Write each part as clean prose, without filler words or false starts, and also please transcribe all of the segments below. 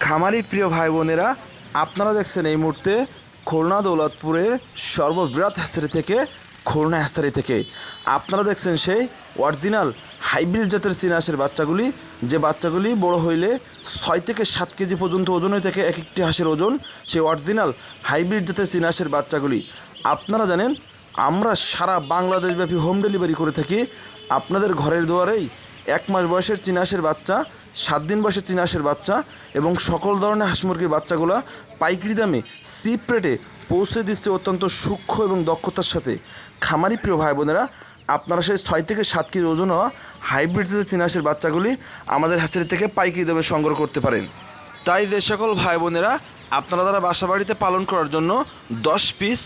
খামারি প্রিয় ভাই বোনেরা, আপনারা দেখছেন এই মুহূর্তে খুলনা দৌলতপুরের সর্ববৃহৎ হ্যাচারি থেকে খুলনা হ্যাচারি থেকে আপনারা দেখছেন সেই অরিজিনাল হাইব্রিড জাতের চীনা হাঁসের বাচ্চাগুলি, যে বাচ্চাগুলি বড় হইলে 6 থেকে 7 কেজি পর্যন্ত ওজন হয়ে থাকে এক একটি হাঁসের ওজন। সেই অরিজিনাল হাইব্রিড জাতের চীনা হাঁসের বাচ্চাগুলি আপনারা জানেন আমরা সারা বাংলাদেশব্যাপী হোম ডেলিভারি করে থাকি। আপনাদের ঘরের দুয়ারেই 1 মাস বয়সের চীনা হাঁসের বাচ্চা, 7 দিন বয়সের চীনা হাঁসের বাচ্চা এবং সকল ধরনের হাঁস মুরগির বাচ্চাগুলো পাইকারি দামে চিপ রেটে পৌঁছে দিচ্ছে অত্যন্ত সূক্ষ্ম এবং দক্ষতার সাথে। খামারি প্রিয় ভাই বোনেরা, আপনারা সেই 6 থেকে 7 কেজি ওজন হওয়া হাইব্রিড চীনা হাঁসের বাচ্চাগুলি আমাদের হ্যাচারি থেকে পাইকারি দামে সংগ্রহ করতে পারেন। তাই যে সকল ভাই বোনেরা আপনারা যারা বাসা বাড়িতে পালন করার জন্য 10 পিস,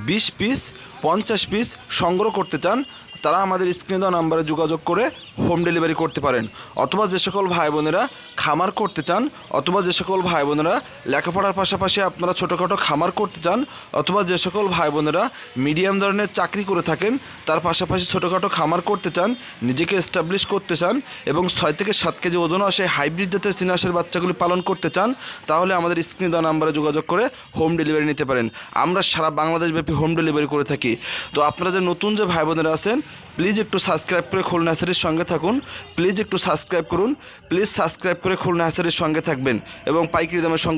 20 পিস, 50 পিস সংগ্রহ করতে চান, তারা আমাদের স্ক্রিনে দেওয়া নাম্বারে যোগাযোগ করে হোম ডেলিভারি করতে পারেন। অথবা যে সকল ভাই বোনেরা খামার করতে চান, অথবা যে সকল ভাই বোনেরা লেখাপড়ার পাশাপাশি আপনারা ছোটোখাটো খামার করতে চান, অথবা যে সকল ভাই বোনেরা মিডিয়াম ধরনের চাকরি করে থাকেন, তার পাশাপাশি ছোটোখাটো খামার করতে চান, নিজেকে এস্টাবলিশ করতে চান এবং 6 থেকে 7 কেজি ওজন সেই হাইব্রিড জাতের চীনা হাঁসের বাচ্চাগুলি পালন করতে চান, তাহলে আমাদের স্ক্রিনে দেওয়া নাম্বারে যোগাযোগ করে হোম ডেলিভারি নিতে পারেন। আমরা সারা বাংলাদেশব্যাপী হোম ডেলিভারি করে থাকি। তো আপনারা যে নতুন যে ভাই বোনেরা আছেন, প্লিজ একটু সাবস্ক্রাইব করে খুলনা হ্যাচারির সঙ্গে থাকুন। প্লিজ একটু সাবস্ক্রাইব করুন। প্লিজ সাবস্ক্রাইব করে খুলনা হ্যাচারির সঙ্গে থাকবেন এবং পাইকারি দামের সঙ্গে